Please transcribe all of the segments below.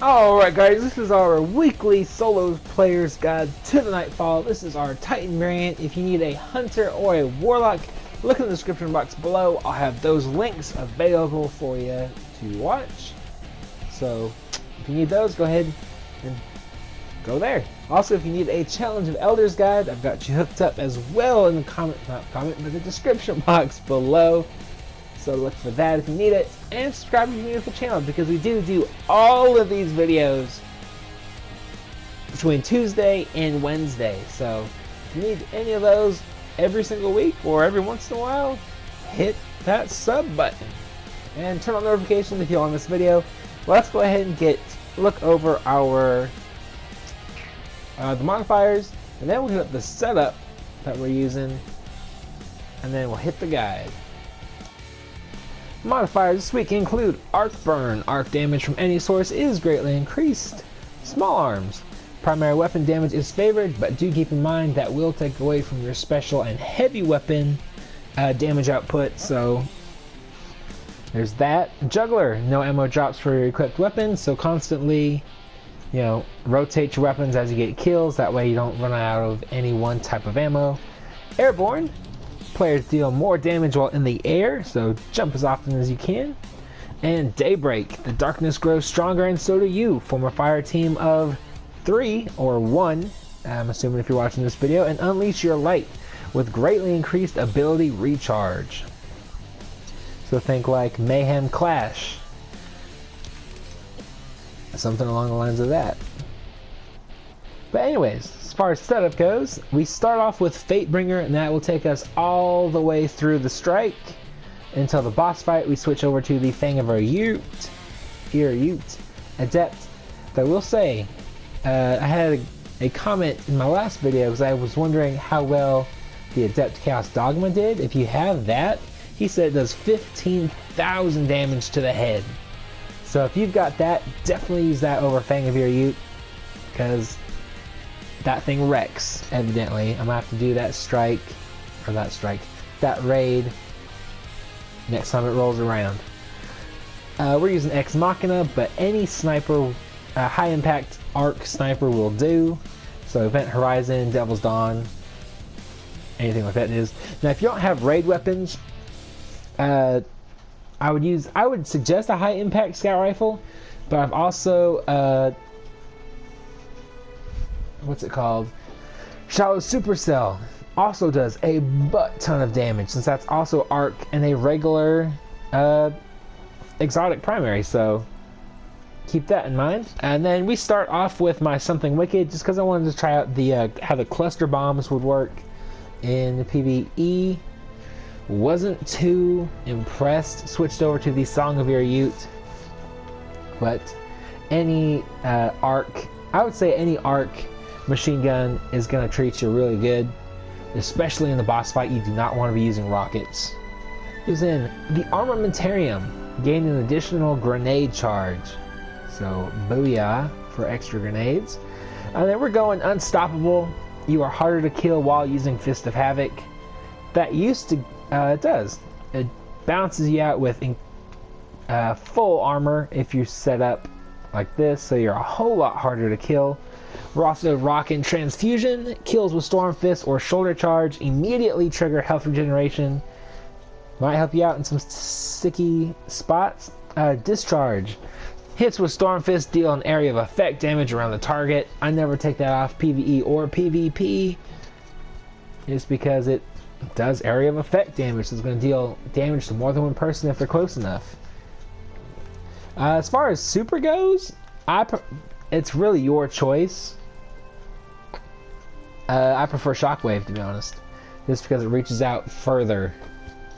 Alright guys, this is our weekly solos players guide to the Nightfall. This is our Titan variant. If you need a Hunter or a Warlock, look in the description box below. I'll have those links available for you to watch. So if you need those, go ahead and go there. Also, if you need a Challenge of Elders guide, I've got you hooked up as well in the the description box below. So look for that if you need it, and subscribe to the beautiful channel because we do all of these videos between Tuesday and Wednesday. So if you need any of those every single week or every once in a while, hit that sub button and turn on notifications if you want this video. Let's go ahead and look over our the modifiers, and then we'll hit up the setup that we're using, and then we'll hit the guide. Modifiers this week include Arc Burn. Arc damage from any source is greatly increased. Small arms. Primary weapon damage is favored, but do keep in mind that will take away from your special and heavy weapon damage output, so there's that. Juggler. No ammo drops for your equipped weapons, so constantly, rotate your weapons as you get kills. That way you don't run out of any one type of ammo. Airbourne. Players deal more damage while in the air, so jump as often as you can. And Daybreak. The darkness grows stronger and so do you. Form a fire team of 3 or 1, I'm assuming if you're watching this video, and unleash your light with greatly increased ability recharge. So think like Mayhem Clash. Something along the lines of that. But anyways, as far as setup goes, we start off with Fatebringer, and that will take us all the way through the strike until the boss fight. We switch over to the Fang of Adept. I will say, I had a comment in my last video because I was wondering how well the Adept Chaos Dogma did. If you have that, he said it does 15,000 damage to the head. So if you've got that, definitely use that over Fang of Adept, because that thing wrecks, evidently. I'm gonna have to do that that raid next time it rolls around. We're using Ex Machina, but any sniper, high impact arc sniper will do. So Event Horizon, Devil's Dawn, anything like that is. Now if you don't have raid weapons, I would suggest a high impact scout rifle, but I've also what's it called? Shallow Supercell also does a butt ton of damage, since that's also arc and a regular exotic primary, so keep that in mind. And then we start off with my Something Wicked, just because I wanted to try out the how the cluster bombs would work in the PvE. Wasn't too impressed. Switched over to the Song of Adept, but any arc, I would say any arc machine gun is going to treat you really good, especially in the boss fight. You do not want to be using rockets. Using the Armamentarium, gain an additional grenade charge, so booyah for extra grenades. And then we're going Unstoppable. You are harder to kill while using Fist of Havoc. That used to it bounces you out with full armor if you set up like this, so you're a whole lot harder to kill. We're also rocking Transfusion. Kills with Storm Fist or Shoulder Charge immediately trigger health regeneration. Might help you out in some sticky spots. Discharge. Hits with Storm Fist deal an area of effect damage around the target. I never take that off PvE or PvP, just because it does area of effect damage, so it's going to deal damage to more than one person if they're close enough. As far as super goes, it's really your choice. I prefer Shockwave, to be honest, just because it reaches out further,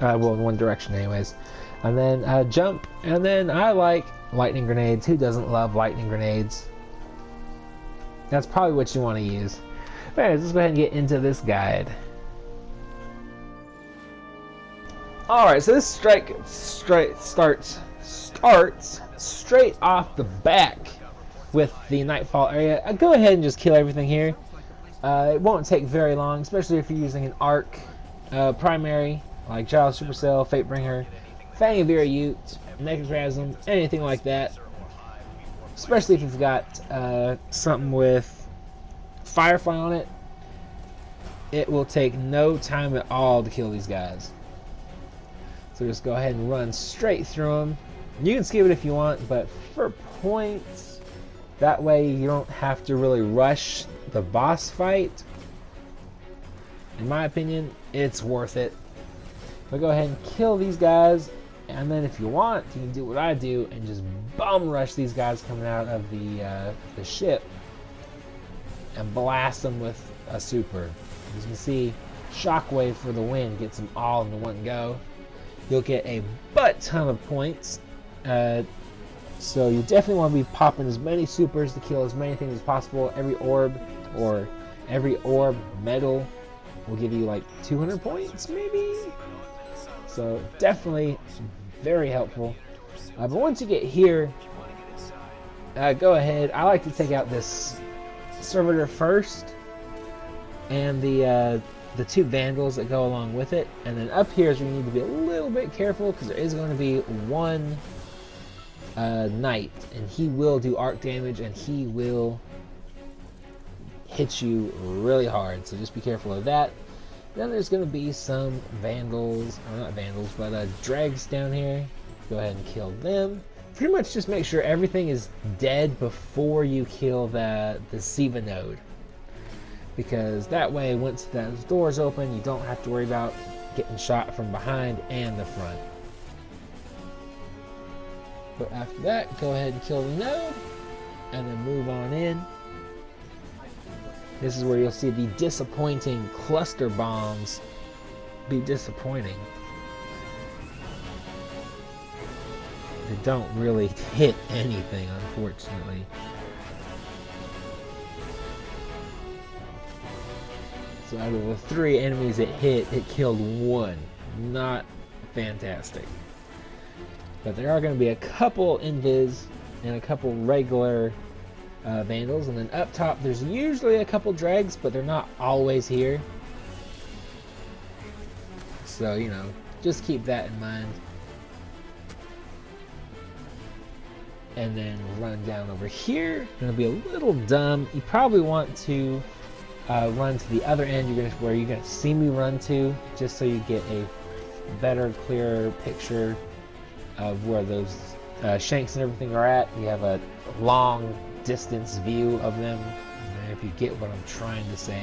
well, in one direction anyways. And then Jump, and then I like Lightning Grenades. Who doesn't love Lightning Grenades? That's probably what you want to use. But anyways, let's go ahead and get into this guide. Alright, so this strike starts straight off the back with the Nightfall area. Go ahead and just kill everything here. It won't take very long, especially if you're using an arc primary like Shallow Supercell, Fatebringer, Fang of Adept, Necrocrasm, anything like that. especially if you've got something with Firefly on it. It will take no time at all to kill these guys. So just go ahead and run straight through them. You can skip it if you want, but for points, that way you don't have to really rush the boss fight. In my opinion, it's worth it. But go ahead and kill these guys, and then if you want, you can do what I do and just bum rush these guys coming out of the ship and blast them with a super. As you can see, Shockwave for the win gets them all in the one go. You'll get a butt ton of points. So you definitely want to be popping as many supers to kill as many things as possible. Every orb medal will give you like 200 points maybe. So definitely very helpful. But once you get here, go ahead. I like to take out this servitor first, and the two vandals that go along with it. And then up here is where you need to be a little bit careful, because there is going to be one knight, and he will do arc damage, and he will hit you really hard. So just be careful of that. Then there's going to be some vandals, or not vandals, but dregs down here. Go ahead and kill them. Pretty much just make sure everything is dead before you kill the Siva node. Because that way, once those doors open, you don't have to worry about getting shot from behind and the front. But after that, go ahead and kill the node, and then move on in. This is where you'll see the disappointing cluster bombs be disappointing. They don't really hit anything, unfortunately. So out of the 3 enemies it hit, it killed 1. Not fantastic. But there are going to be a couple invis and a couple regular vandals, and then up top there's usually a couple dregs, but they're not always here. So, you know, just keep that in mind. And then run down over here. Gonna be a little dumb. You probably want to run to the other end. Where you're gonna see me run to, just so you get a better, clearer picture of where those shanks and everything are at. You have a long distance view of them, if you get what I'm trying to say.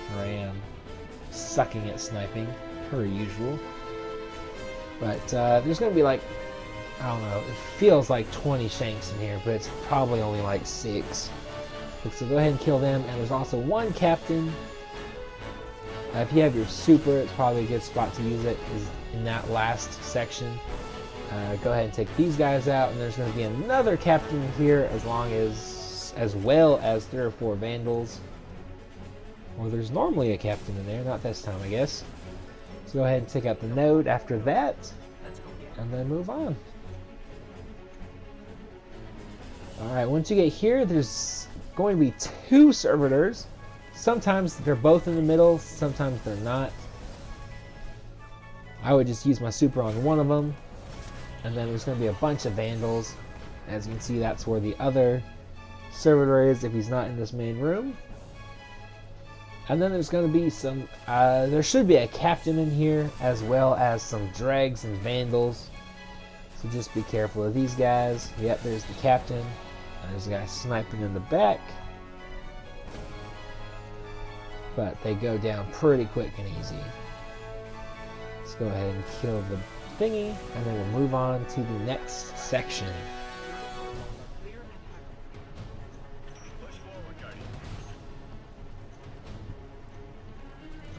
Here I am sucking at sniping, per usual. But there's going to be like, I don't know, it feels like 20 shanks in here, but it's probably only like 6. So go ahead and kill them. And there's also one captain. If you have your super, it's probably a good spot to use it, is in that last section. Go ahead and take these guys out, and there's going to be another captain here, as well as 3 or 4 vandals. Well, there's normally a captain in there, not this time, I guess. So go ahead and take out the node after that, and then move on. Alright, once you get here, there's going to be 2 servitors. Sometimes they're both in the middle, sometimes they're not. I would just use my super on one of them. And then there's going to be a bunch of vandals. As you can see, that's where the other servitor is if he's not in this main room. And then there's going to be some, there should be a captain in here, as well as some dregs and vandals. So just be careful of these guys. Yep, there's the captain. And there's a guy sniping in the back. But they go down pretty quick and easy. Let's go ahead and kill the thingy, and then we'll move on to the next section.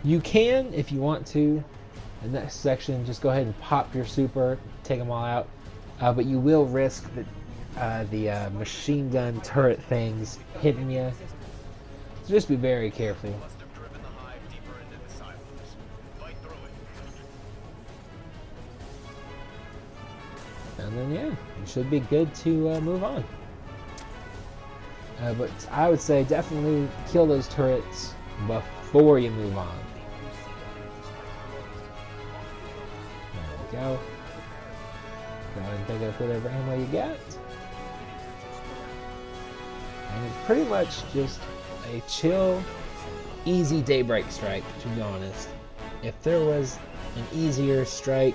You can, if you want to, in the next section, just go ahead and pop your super, take them all out, but you will risk the machine gun turret things hitting you. So just be very careful. And then, yeah, you should be good to move on. But I would say definitely kill those turrets before you move on. There we go. ahead and pick up whatever ammo you got. And it's pretty much just a chill, easy Daybreak strike, to be honest. If there was an easier strike,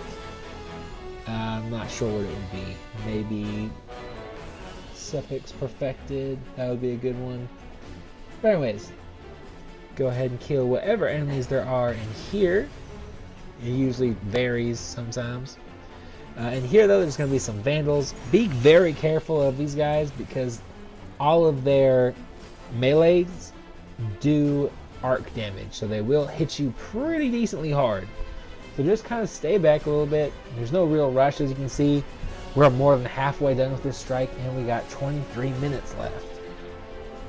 I'm not sure what it would be. Maybe Suffix Perfected, that would be a good one. But anyways, go ahead and kill whatever enemies there are in here. It usually varies sometimes. In here though, there's going to be some vandals. Be very careful of these guys because all of their melees do arc damage, so they will hit you pretty decently hard. So just kind of stay back a little bit. There's no real rush, as you can see. We're more than halfway done with this strike, and we got 23 minutes left.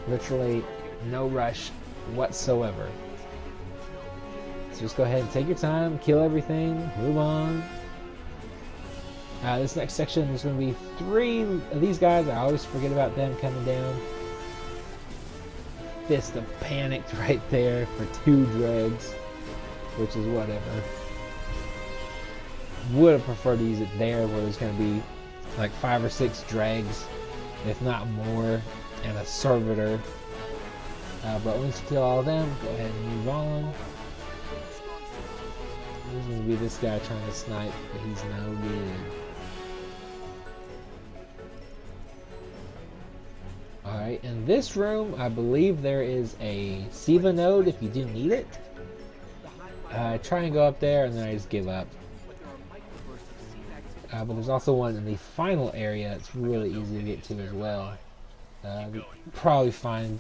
Literally no rush whatsoever. So just go ahead and take your time, kill everything, move on. This next section is going to be 3 of these guys. I always forget about them coming down. Fist of Panicked right there for 2 dregs, which is whatever. Would have preferred to use it there where there's going to be like 5 or 6 drags, if not more, and a servitor. But once you kill all of them, go ahead and move on. There's going to be this guy trying to snipe, but he's no good. Alright, in this room, I believe there is a Siva node if you do need it. Try and go up there, and then I just give up. But there's also one in the final area. It's really easy to get to as well. You'll probably find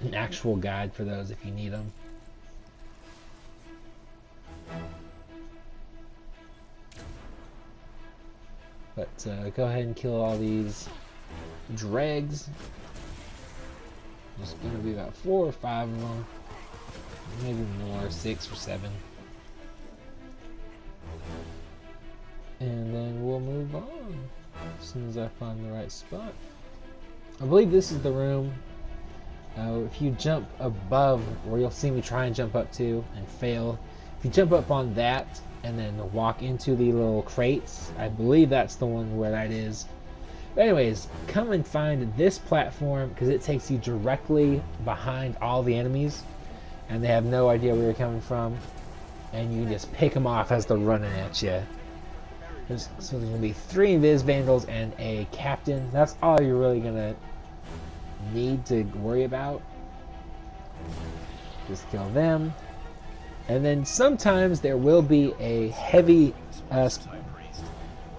an actual guide for those if you need them. But go ahead and kill all these dregs. There's going to be about 4 or 5 of them. Maybe more, 6 or 7. And then we'll move on as soon as I find the right spot. I believe this is the room. If you jump above where you'll see me try and jump up to and fail, if you jump up on that and then walk into the little crates, I believe that's the one where that is. But anyways, come and find this platform because it takes you directly behind all the enemies and they have no idea where you're coming from, and you can just pick them off as they're running at you. So there's going to be 3 Invis Vandals and a Captain. That's all you're really going to need to worry about. Just kill them. And then sometimes there will be a heavy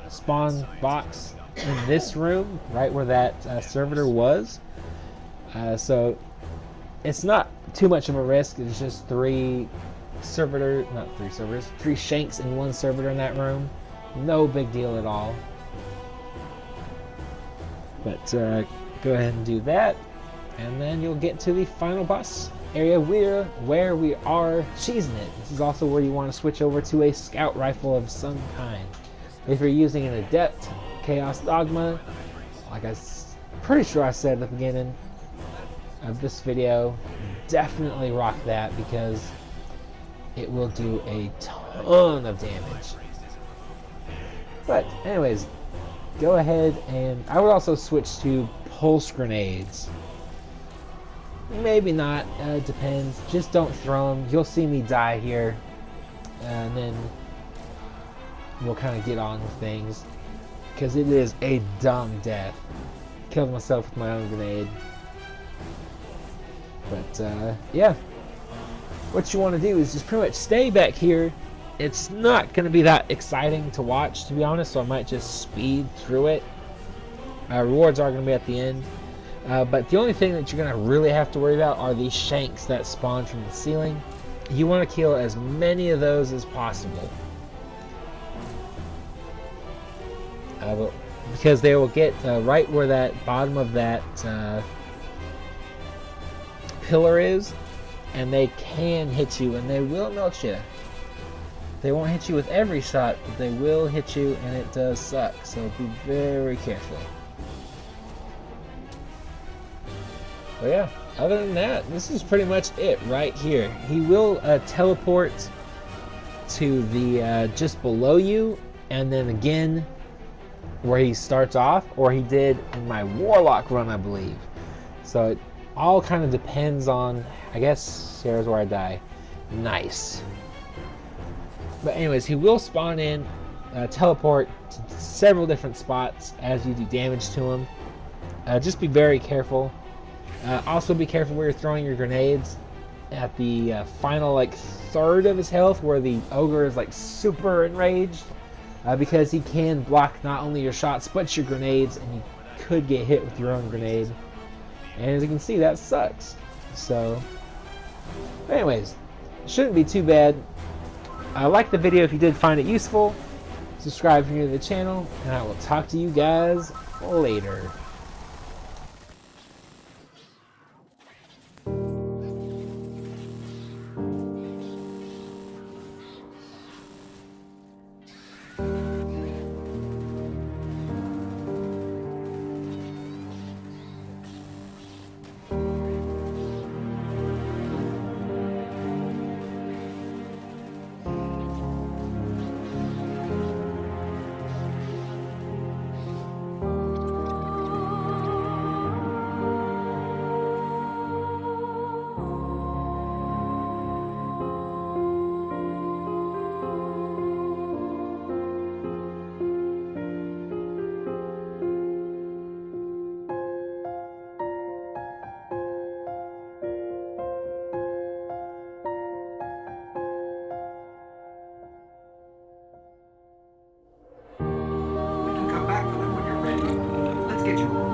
spawn box in this room, right where that servitor was. So it's not too much of a risk. It's just 3 shanks and 1 servitor in that room. No big deal at all. But go ahead and do that, and then you'll get to the final boss area where we are cheesing it. This is also where you want to switch over to a scout rifle of some kind. If you're using an adept Chaos Dogma, like I'm pretty sure I said at the beginning of this video, definitely rock that because it will do a ton of damage. But anyways, go ahead, and I would also switch to pulse grenades. Maybe not, depends. Just don't throw them. You'll see me die here, and then we'll kind of get on with things. Because it is a dumb death. Killed myself with my own grenade. But yeah, what you want to do is just pretty much stay back here. It's not going to be that exciting to watch, to be honest, so I might just speed through it. Rewards are going to be at the end. But the only thing that you're going to really have to worry about are these shanks that spawn from the ceiling. You want to kill as many of those as possible. Because they will get right where that bottom of that pillar is, and they can hit you, and they will melt you. They won't hit you with every shot, but they will hit you, and it does suck, so be very careful. But yeah, other than that, this is pretty much it right here. He will teleport to the just below you, and then again where he starts off, or he did in my Warlock run, I believe. So it all kind of depends on, I guess, here's where I die. Nice. But anyways, he will spawn in, teleport to several different spots as you do damage to him. Just be very careful. Also be careful where you're throwing your grenades. At the final like third of his health, where the ogre is like super enraged, because he can block not only your shots but your grenades, and you could get hit with your own grenade. And as you can see, that sucks. So, anyways, shouldn't be too bad. Like the video if you did find it useful. Subscribe if you're new to the channel, and I will talk to you guys later. Back for them when you're ready. Let's get you